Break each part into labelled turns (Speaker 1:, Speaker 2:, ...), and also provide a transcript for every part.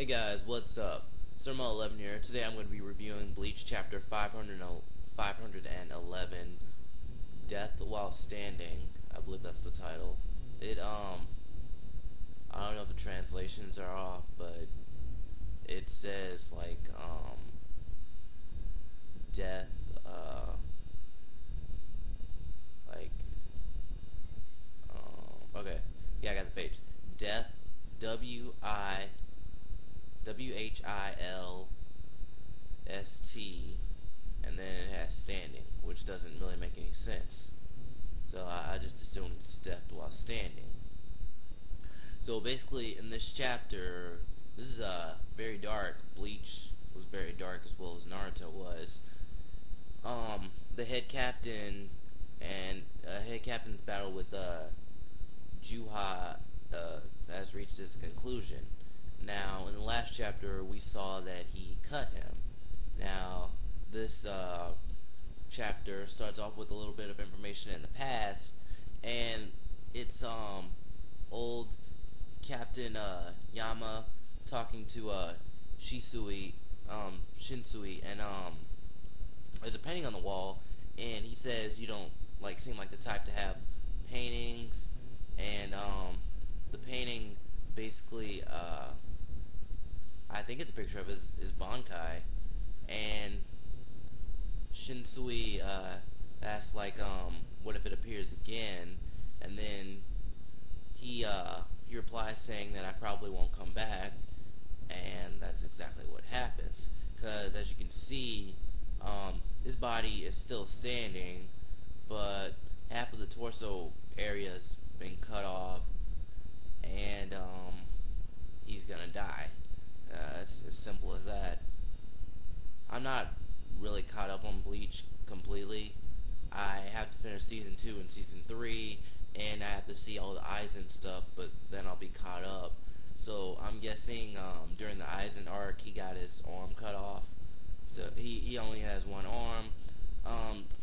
Speaker 1: Hey guys, what's up? Sermo11 here. Today I'm going to be reviewing Bleach Chapter 511, Death While Standing. I believe that's the title. I don't know if the translations are off, but it says, death, like, okay. Yeah, I got the page. Death, WHILST, and then it has standing, which doesn't really make any sense. So I just assumed it's death while standing. So basically, in this chapter, this is very dark. Bleach was very dark as well as Naruto was. The head captain and head captain's battle with Juha has reached its conclusion. Now, in the last chapter, we saw that he cut him. Now, this chapter starts off with a little bit of information in the past, and it's old Captain Yama talking to Shinsui, and there's a painting on the wall, and he says you don't seem like the type to have paintings, and the painting basically I think it's a picture of his Bankai, and Shinsui asks what if it appears again, and then he replies saying that I probably won't come back, and that's exactly what happens, because as you can see, his body is still standing, but half of the torso area's been cut off, and he's gonna die. It's as simple as that. I'm not really caught up on Bleach completely. I have to finish season 2 and season 3, and I have to see all the Aizen stuff, but then I'll be caught up. So I'm guessing during the Aizen arc, he got his arm cut off. So he only has one arm.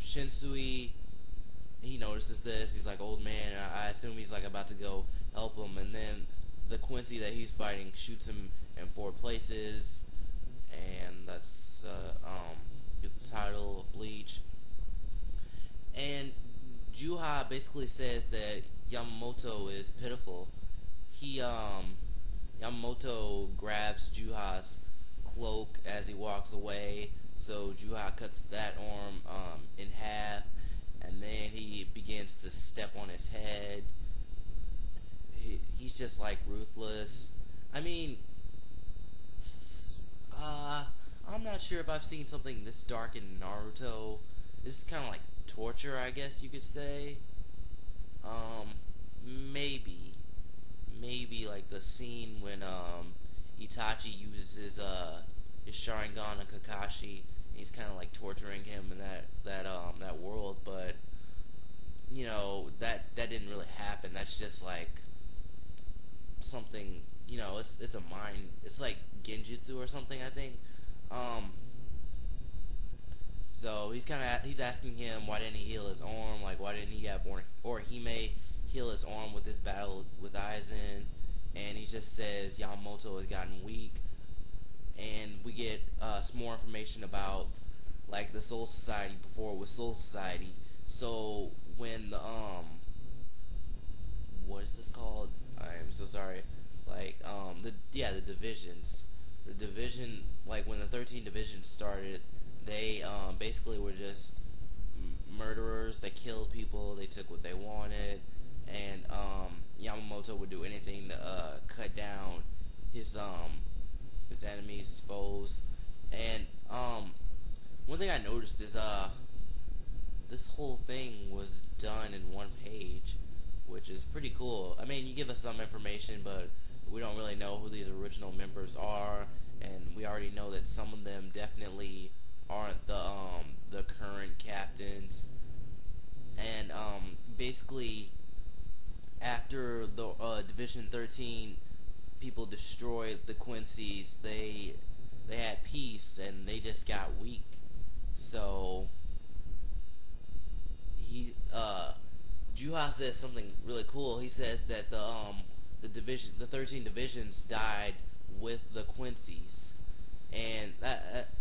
Speaker 1: Shinsui, he notices this. He's like, old man, I assume he's about to go help him, and then the Quincy that he's fighting shoots him in 4 places, and that's get the title of Bleach. And Juha basically says that Yamamoto is pitiful. Yamamoto grabs Juha's cloak as he walks away, so Juha cuts that arm in half, and then he begins to step on his head. He's just ruthless. I mean, I'm not sure if I've seen something this dark in Naruto. This is kind of like torture, I guess you could say. Maybe like the scene when Itachi uses his Sharingan on Kakashi. He's kind of torturing him in that world, but you know that didn't really happen. That's just something, it's a mind. It's like genjutsu or something, I think. So he's asking him why didn't he heal his arm? Why didn't he have Orihime heal his arm with his battle with Aizen? And he just says Yamamoto has gotten weak. And we get some more information about the Soul Society before it was Soul Society. So when the what is this called? I'm so sorry. The divisions. The division, when the 13 divisions started, they basically were just murderers. They killed people. They took what they wanted, and Yamamoto would do anything to cut down his enemies, his foes. And one thing I noticed is this whole thing was done in one page, which is pretty cool. I mean, you give us some information, but we don't really know who these original members are, and we already know that some of them definitely aren't the current captains. And basically, after the Division 13 people destroyed the Quincy's, they had peace and they just got weak. So Juha says something really cool. He says that the the 13 divisions died with the Quincy's, and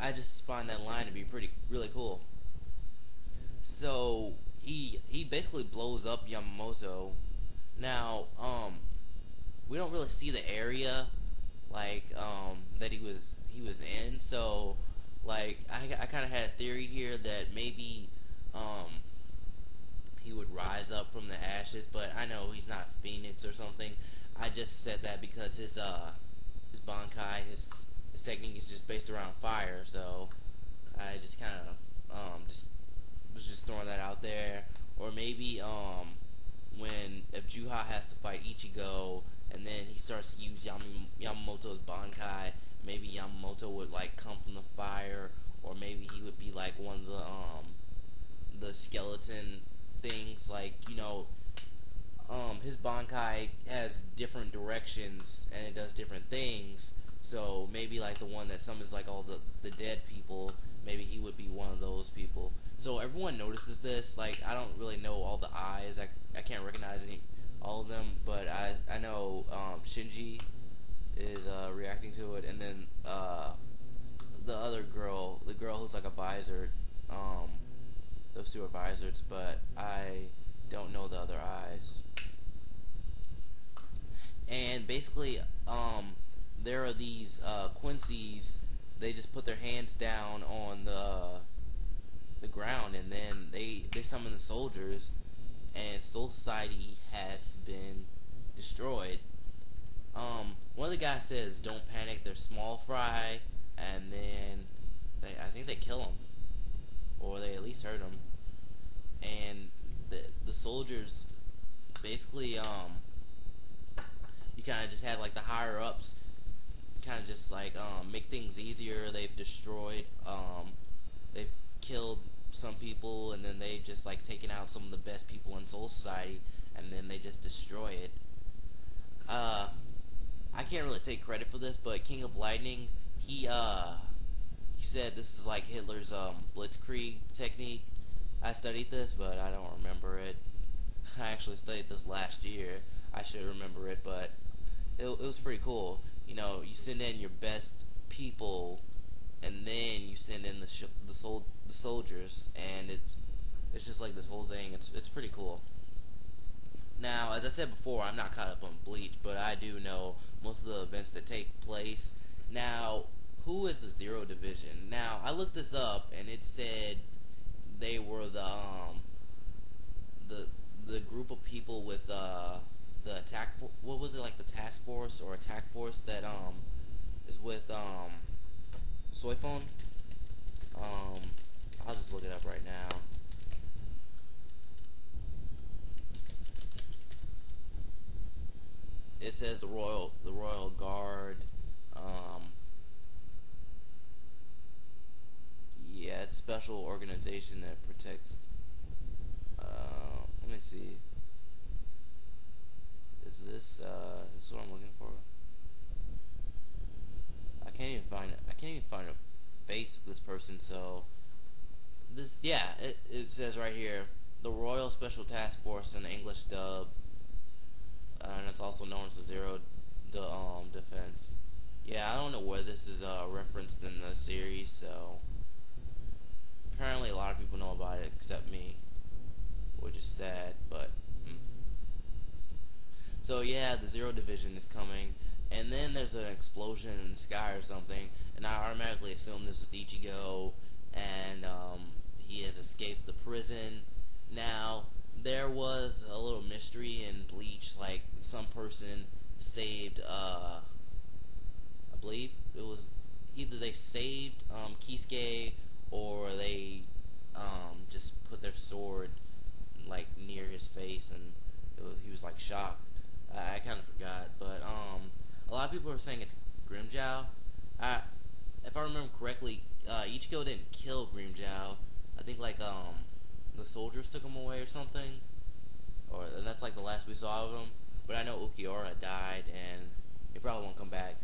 Speaker 1: I just find that line to be really cool. So he basically blows up Yamamoto. Now, we don't really see the area like that he was in. So like I kind of had a theory here that maybe um he would rise up from the ashes, but I know he's not Phoenix or something. I just said that because his Bankai, his technique is just based around fire, so I just kind of just was just throwing that out there. Or maybe when if Juha has to fight Ichigo and then he starts to use Yamamoto's Bankai, maybe Yamamoto would like come from the fire, or maybe he would be like one of the skeleton things, like his Bankai has different directions and it does different things. So maybe like the one that summons like all the dead people, maybe he would be one of those people. So everyone notices this. Like I don't really know all the eyes. I can't recognize all of them, but I know Shinji is reacting to it, and then the other girl, the girl who's like a visor, those two are visors, but I don't know the other eyes. And basically, there are these Quincy's. They just put their hands down on the ground, and then they summon the soldiers, and Soul Society has been destroyed. One of the guys says, "Don't panic. They're small fry," and then I think they kill him, or they at least hurt him. And the soldiers basically you kind of just had like the higher ups kind of just like make things easier. They've destroyed they've killed some people, and then they've just like taken out some of the best people in Soul Society, and then they just destroy it. I can't really take credit for this, but King of Lightning, he said this is like Hitler's blitzkrieg technique. I studied this, but I don't remember it. I actually studied this last year. I should remember it, but it was pretty cool. You send in your best people, and then you send in the soldiers, and it's just like this whole thing. It's pretty cool. Now, as I said before, I'm not caught up on Bleach, but I do know most of the events that take place. Now, who is the Zero Division? Now, I looked this up, and it said they were the group of people with the attack. What was it, like the task force or attack force that is with Soifon? I'll just look it up right now. It says the Royal Guard. Yeah, it's a special organization that protects. Let me see. Is this what I'm looking for? I can't even find a face of this person. So this, yeah, it says right here, the Royal Special Task Force in the English dub, and it's also known as the Zero Defense. Yeah, I don't know where this is referenced in the series, so apparently a lot of people know about it except me, which is sad, but so yeah, the Zero Division is coming, and then there's an explosion in the sky or something, and I automatically assume this was Ichigo, and he has escaped the prison. Now, there was a little mystery in Bleach, like some person saved, I believe it was either they saved Kisuke, or they just put their sword like near his face, and he was like shocked. I kind of forgot, but a lot of people are saying it's Grimmjow. If I remember correctly, Ichigo didn't kill Grimmjow. I think like the soldiers took him away or something, and that's like the last we saw of him. But I know Ukiura died, and he probably won't come back.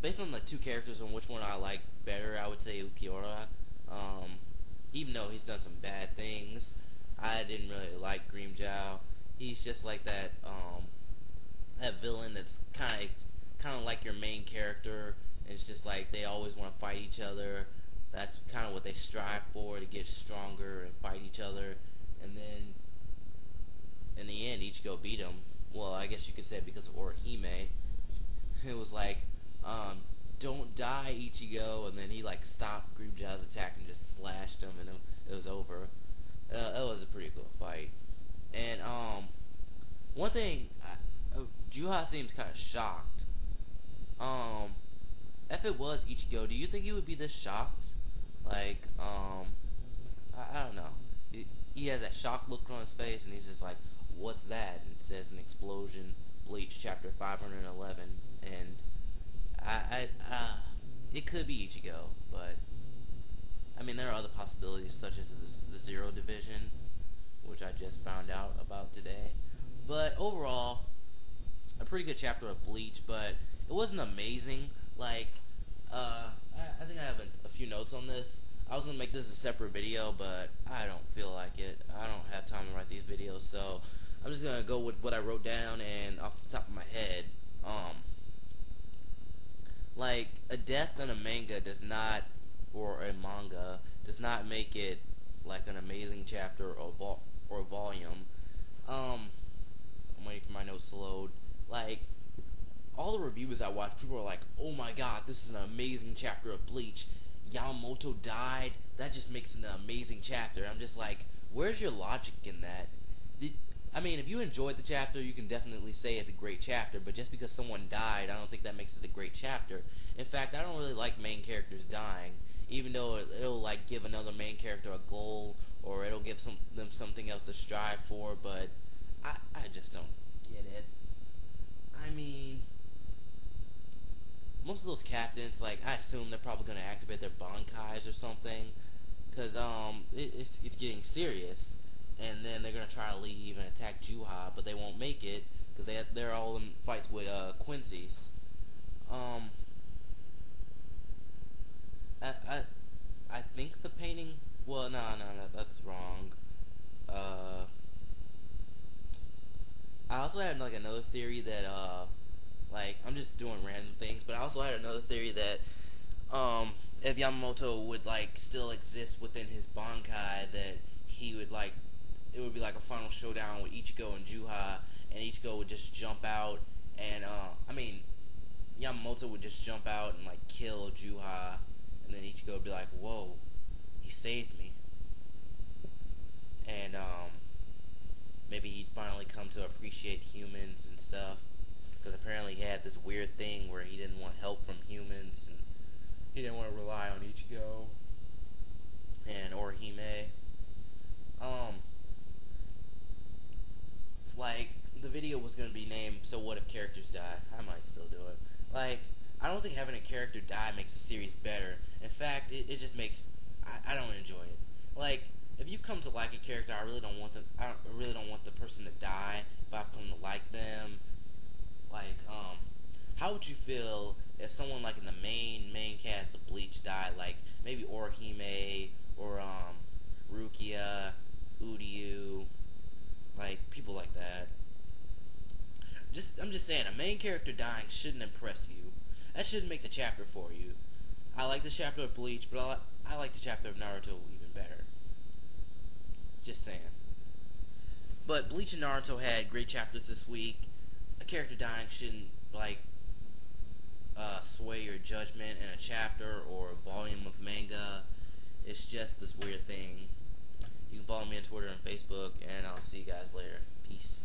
Speaker 1: Based on the two characters and which one I like better, I would say Ukiura. Even though he's done some bad things, I didn't really like Grimmjow. He's just like that. that villain that's kind of like your main character, and it's just like they always want to fight each other. That's kind of what they strive for, to get stronger and fight each other, and then in the end, Ichigo beat him. Well, I guess you could say because of Orihime. It was like, don't die, Ichigo, and then he like stopped Grimmjow's attack and just slashed him, and it was over. It was a pretty cool fight. And one thing, Juha seems kind of shocked. If it was Ichigo, do you think he would be this shocked? Like, I don't know. He has that shocked look on his face, and he's just like, "What's that?" And it says an explosion, Bleach chapter 511, and it could be Ichigo, but I mean, there are other possibilities such as the Zero Division, which I just found out about today. But overall, a pretty good chapter of Bleach, but it wasn't amazing. Like, I think I have a few notes on this. I was gonna make this a separate video, but I don't feel like it. I don't have time to write these videos, so I'm just gonna go with what I wrote down and off the top of my head. Like, a death in a manga does not, or a manga, does not make it like an amazing chapter or volume. I'm waiting for my notes to load. Like, all the reviews I watched, people were like, "Oh my god, this is an amazing chapter of Bleach. Yamamoto died. That just makes it an amazing chapter." I'm just like, where's your logic in that? I mean, if you enjoyed the chapter, you can definitely say it's a great chapter, but just because someone died, I don't think that makes it a great chapter. In fact, I don't really like main characters dying, even though it'll like give another main character a goal, or it'll give them something else to strive for, but I just don't get it. I mean, most of those captains, like, I assume they're probably going to activate their Bankais or something, because it's getting serious. And then they're going to try to leave and attack Juha, but they won't make it because they're all in fights with Quincy's. I think the painting. Well, no, that's wrong. I also had like another theory that like, I'm just doing random things, but I also had another theory that if Yamamoto would like still exist within his Bankai, that he would like. It would be like a final showdown with Ichigo and Juha, and Ichigo would just jump out, and Yamamoto would just jump out and like kill Juha, and then Ichigo would be like, "Whoa, he saved me," and maybe he'd finally come to appreciate humans and stuff, because apparently he had this weird thing where he didn't want help from humans, and he didn't want to rely on Ichigo and Orihime. Like, the video was going to be named, "So What If Characters Die?" I might still do it. Like, I don't think having a character die makes the series better. In fact, it just makes... I don't enjoy it. Like, if you come to like a character, I really don't want the person to die, but I've come to like them. Like, how would you feel if someone, like, in the main cast of Bleach died? Like, maybe Orihime, or, Rukia, Uryu... like, people like that. I'm just saying, a main character dying shouldn't impress you. That shouldn't make the chapter for you. I like the chapter of Bleach, but I like the chapter of Naruto even better. Just saying. But Bleach and Naruto had great chapters this week. A character dying shouldn't, like, sway your judgment in a chapter or a volume of manga. It's just this weird thing. You can follow me on Twitter and Facebook, and I'll see you guys later. Peace.